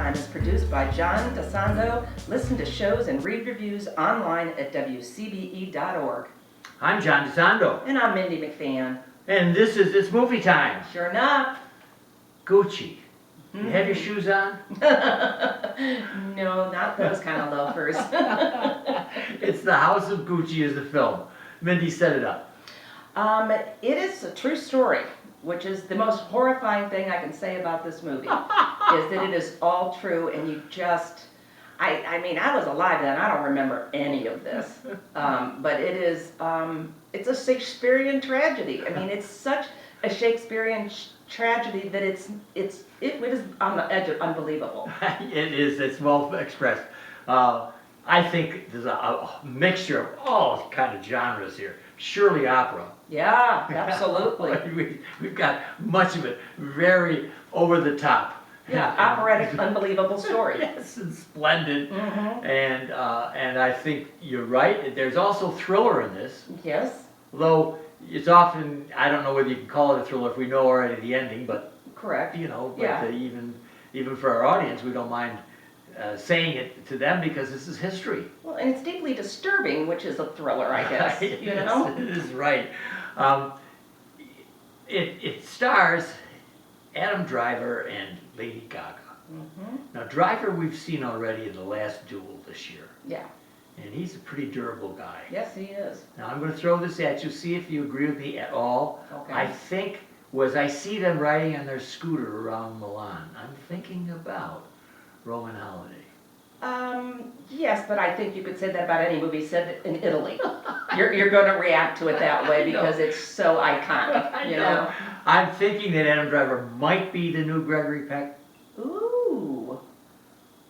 Time is produced by John DeSando. Listen to shows and read reviews online at wcbe.org. I'm John DeSando. And I'm Mindy Mcfann. And this is It's Movie Time. Sure enough. Gucci. You have your shoes on? No, not those kind of loafers. It's The House of Gucci is the film. Mindy, set it up. It is a true story, which is the most horrifying thing I can say about this movie, is that it is all true, and you just, I mean, I was alive then, I don't remember any of this, but it is, it's a Shakespearean tragedy. I mean, it's such a Shakespearean tragedy that it is on the edge of unbelievable. It is, it's well expressed. I think there's a mixture of all kind of genres here. Surely opera. Yeah, absolutely. We've got much of it very over the top. Yeah, operatic, unbelievable story. Yes, and splendid. Mm-hmm. And I think you're right. There's also thriller in this. Yes. Though it's often, I don't know whether you can call it a thriller if we know already the ending, but correct. You know, but yeah. Even for our audience, we don't mind saying it to them because this is history. Well, and it's deeply disturbing, which is a thriller, I guess. You know? It is right. It stars Adam Driver and Lady Gaga. Mm-hmm. Now, Driver we've seen already in The Last Duel this year. Yeah. And he's a pretty durable guy. Yes, he is. Now, I'm going to throw this at you, see if you agree with me at all. Okay. I think, as I see them riding on their scooter around Milan, I'm thinking about Roman Holiday. Yes, but I think you could say that about any movie set in Italy. You're going to react to it that way because it's so iconic, you know? I'm thinking that Adam Driver might be the new Gregory Peck. Ooh.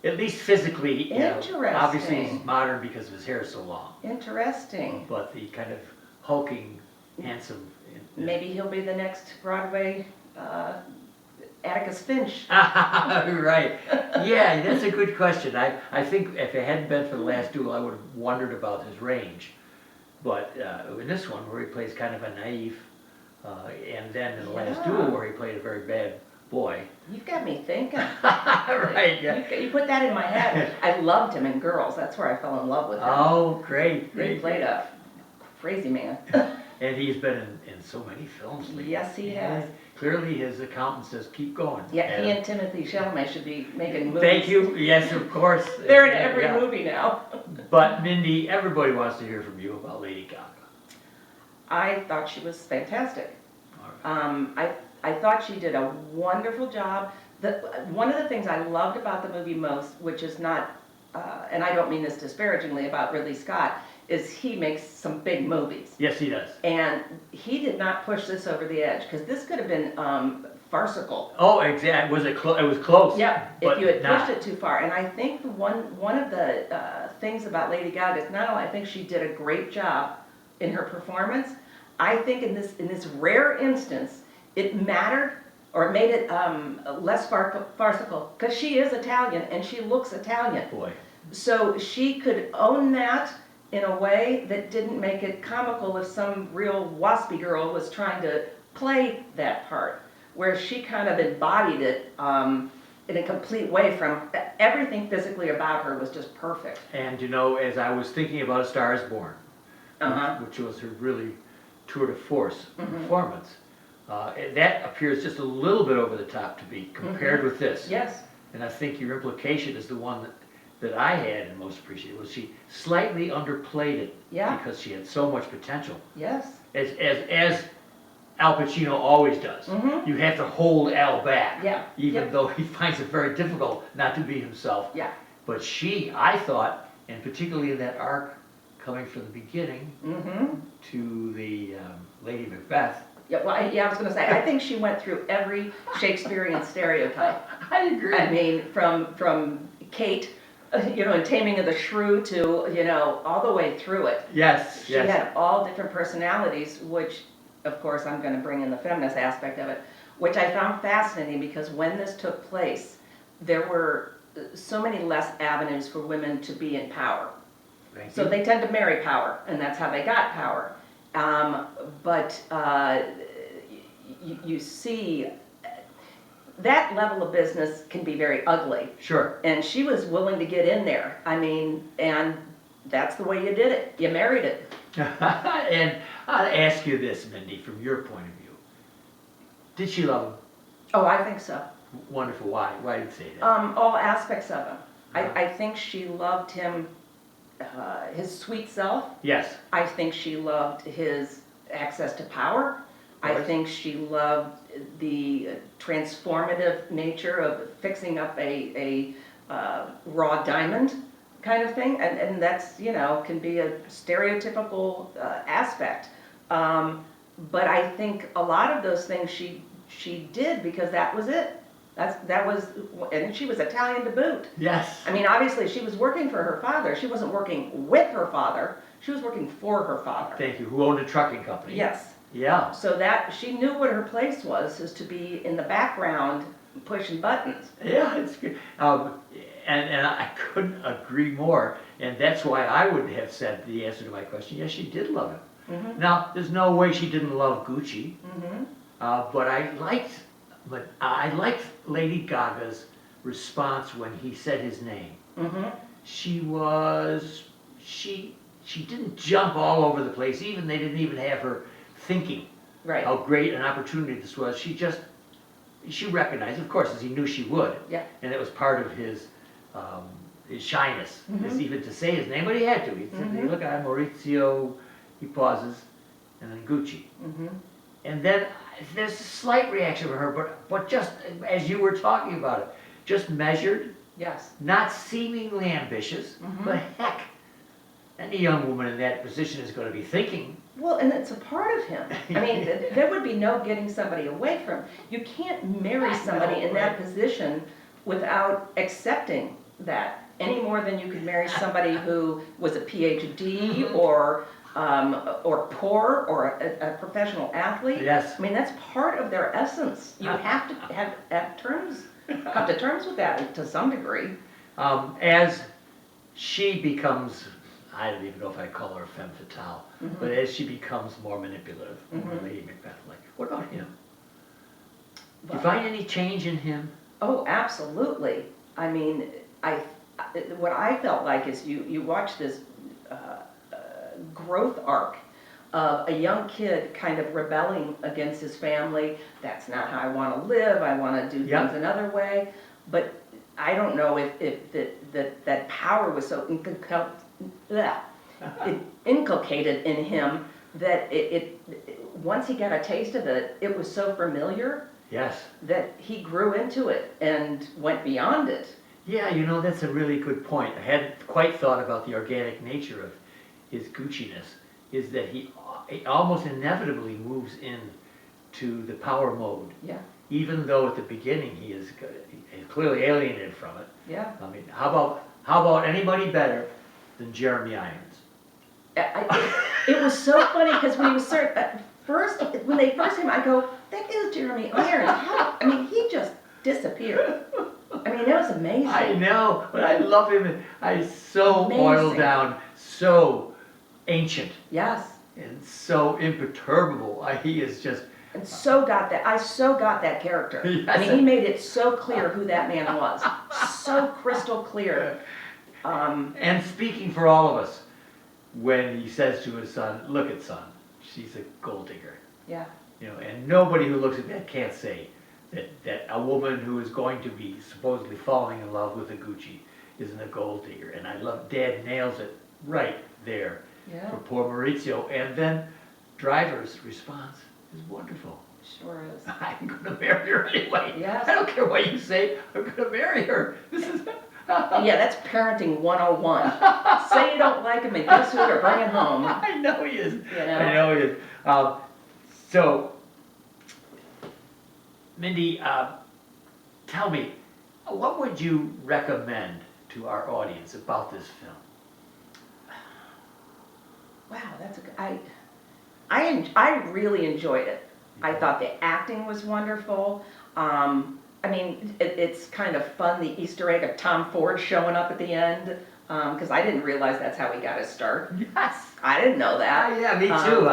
At least physically. Interesting. Obviously he's modern because his hair is so long. Interesting. But the kind of hulking, handsome. Maybe he'll be the next Broadway Atticus Finch. Right. Yeah, that's a good question. I think if it hadn't been for The Last Duel, I would have wondered about his range. But in this one, where he plays kind of a naive, and then in The Last Duel, where he played a very bad boy. You've got me thinking. Right, yeah. You put that in my head. I loved him in Girls. That's where I fell in love with him. Oh, great. He played a crazy man. And he's been in so many films lately. Yes, he has. Clearly his accountant says, keep going. Yeah, Adam. he and Timothy Chalamet should be making movies. Thank you. Yes, of course. They're in every movie now. But Mindy, everybody wants to hear from you about Lady Gaga. I thought she was fantastic. All right. I thought she did a wonderful job. One of the things I loved about the movie most, which is not, and I don't mean this disparagingly about Ridley Scott, is he makes some big movies. Yes, he does. And he did not push this over the edge, because this could have been farcical. Oh, exactly. It was close. Yeah, but if you had not. pushed it too far. And I think one of the things about Lady Gaga is not only I think she did a great job in her performance, I think in this rare instance, it mattered, or it made it less farcical, because she is Italian and she looks Italian. Boy. So she could own that in a way that didn't make it comical if some real waspy girl was trying to play that part, where she kind of embodied it in a complete way. From everything physically about her was just perfect. And you know, as I was thinking about A Star is Born, Uh-huh. which was her really tour de force performance, that appears just a little bit over the top to be compared with this. Yes. And I think your implication is the one that I had and most appreciated, was she slightly underplayed it. Yeah. Because she had so much potential. Yes. As Al Pacino always does. You have to hold Al back. Yeah. Even though he finds it very difficult not to be himself. Yeah. But she, I thought, and particularly in that arc coming from the beginning to the Lady Macbeth. Yeah, well, I was going to say, I think she went through every Shakespearean stereotype. I agree. I mean, from Kate, in Taming of the Shrew to, all the way through it. Yes, She had all different personalities, which, of course, I'm going to bring in the feminist aspect of it, which I found fascinating because when this took place, there were so many less avenues for women to be in power. So they tend to marry power, and that's how they got power. But you see, that level of business can be very ugly. Sure. And she was willing to get in there. I mean, and that's the way you did it. You married it. And I'll ask you this, Mindy, from your point of view. Did she love him? Oh, I think so. Wonderful. Why? Why did you say that? All aspects of him. Uh-huh. I think she loved him, his sweet self. Yes. I think she loved his access to power. I course. think she loved the transformative nature of fixing up a raw diamond kind of thing. And that's, you know, can be a stereotypical aspect. But I think a lot of those things she did because that was it. That was, and she was Italian to boot. Yes. I mean, obviously she was working for her father. She wasn't working with her father. She was working for her father. Thank you. Who owned a trucking company? Yes. Yeah. So that she knew what her place was, is to be in the background pushing buttons. Yeah, it's good. And I couldn't agree more. And that's why I would have said the answer to my question, yes, she did love him. Mm-hmm. Now, there's no way she didn't love Gucci, Mm-hmm. but I liked Lady Gaga's response when he said his name. Mm-hmm. She didn't jump all over the place. Even they didn't even have her thinking Right. how great an opportunity this was. She recognized, of course, as he knew she would. Yeah. And it was part of his shyness, is even to say his name, but he had to. He said, Mhm. look, I'm Maurizio, he pauses, and then Gucci. Mm-hmm. And then there's a slight reaction from her, but just as you were talking about it, just measured, Yes. not seemingly ambitious, Mhm. but heck, any young woman in that position is going to be thinking. Well, and it's a part of him. I mean, there would be no getting somebody away from. You can't marry somebody in that position without accepting that, any more than you could marry somebody who was a PhD or poor or a professional athlete. Yes. I mean, that's part of their essence. You have to come to terms with that to some degree. As she becomes, I don't even know if I call her femme fatale, but as she becomes more manipulative, more Lady Mcfann-like. What about him? Do you find any change in him? Oh, absolutely. I mean, what I felt like is you watch this growth arc of a young kid kind of rebelling against his family. That's not how I want to live. I want to do things another way. But I don't know if that power was so inculcated in him that once he got a taste of it, it was so familiar. Yes. That he grew into it and went beyond it. Yeah, you know, that's a really good point. I hadn't quite thought about the organic nature of his Gucci-ness, is that he almost inevitably moves into the power mode. Yeah. Even though at the beginning he is clearly alienated from it. Yeah. I mean, how about anybody better than Jeremy Irons? It was so funny because when they first came, I go, that is Jeremy Irons. How? I mean, he just disappeared. I mean, it was amazing. I know, but I love him. He's so Amazing. oiled down, so ancient, Yes. and so imperturbable. He is just. And I so got that character. Yes. I mean, he made it so clear who that man was. So crystal clear. And speaking for all of us, when he says to his son, "Look at son, she's a gold digger." Yeah. You know, and nobody who looks at that can't say that a woman who is going to be supposedly falling in love with a Gucci isn't a gold digger. And I love Dad nails it right there Yeah. for poor Maurizio. And then Driver's response is wonderful. Sure is. I'm going to marry her anyway. Yes. I don't care what you say. I'm going to marry her. This is. Yeah, that's parenting 101. Say you don't like him and get sued or bring him home. I know he is. You know? I know he is. So, Mindy, tell me, what would you recommend to our audience about this film? Wow, that's I really enjoyed it. I thought the acting was wonderful. I mean, it's kind of fun, the Easter egg of Tom Ford showing up at the end, because I didn't realize that's how he got his start. Yes. I didn't know that. Yeah, me too.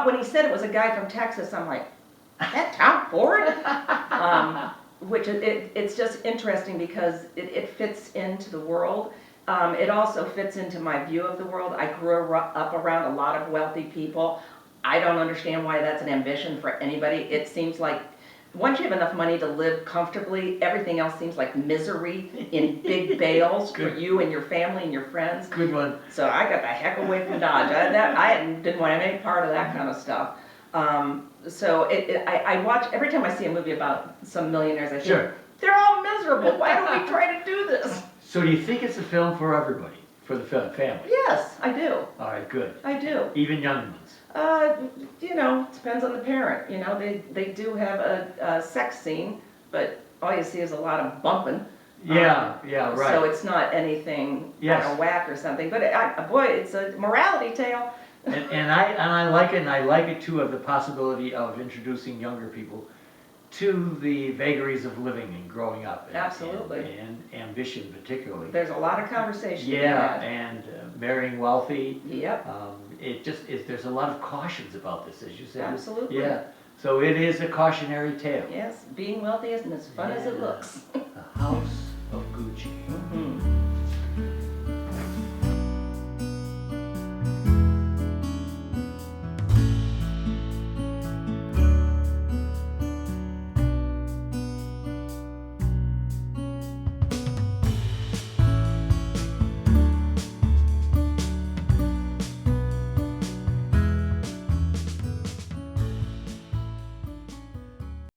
When he said it was a guy from Texas, I'm like, that Tom Ford? Which it's just interesting because it fits into the world. It also fits into my view of the world. I grew up around a lot of wealthy people. I don't understand why that's an ambition for anybody. It seems like once you have enough money to live comfortably, everything else seems like misery in big bales for you and your family and your friends. Good one. So I got the heck away from Dodge. I didn't want any part of that kind of stuff. So I watch, every time I see a movie about some millionaires, I think, Sure. they're all miserable. Why don't we try to do this? So do you think it's a film for everybody, for the family? Yes, I do. All right, good. I do. Even young ones? You know, depends on the parent. You know, they do have a sex scene, but all you see is a lot of bumping. Yeah, right. So it's not anything Yes. out of whack or something. But boy, it's a morality tale. And I like it, and I like it too, of the possibility of introducing younger people to the vagaries of living and growing up. Absolutely. And ambition particularly. There's a lot of conversation. Yeah, and marrying wealthy. Yep. It just is, there's a lot of cautions about this, as you said. Absolutely. Yeah, so it is a cautionary tale. Yes, being wealthy isn't as fun as it Yeah. looks. The House of Gucci. Mhm.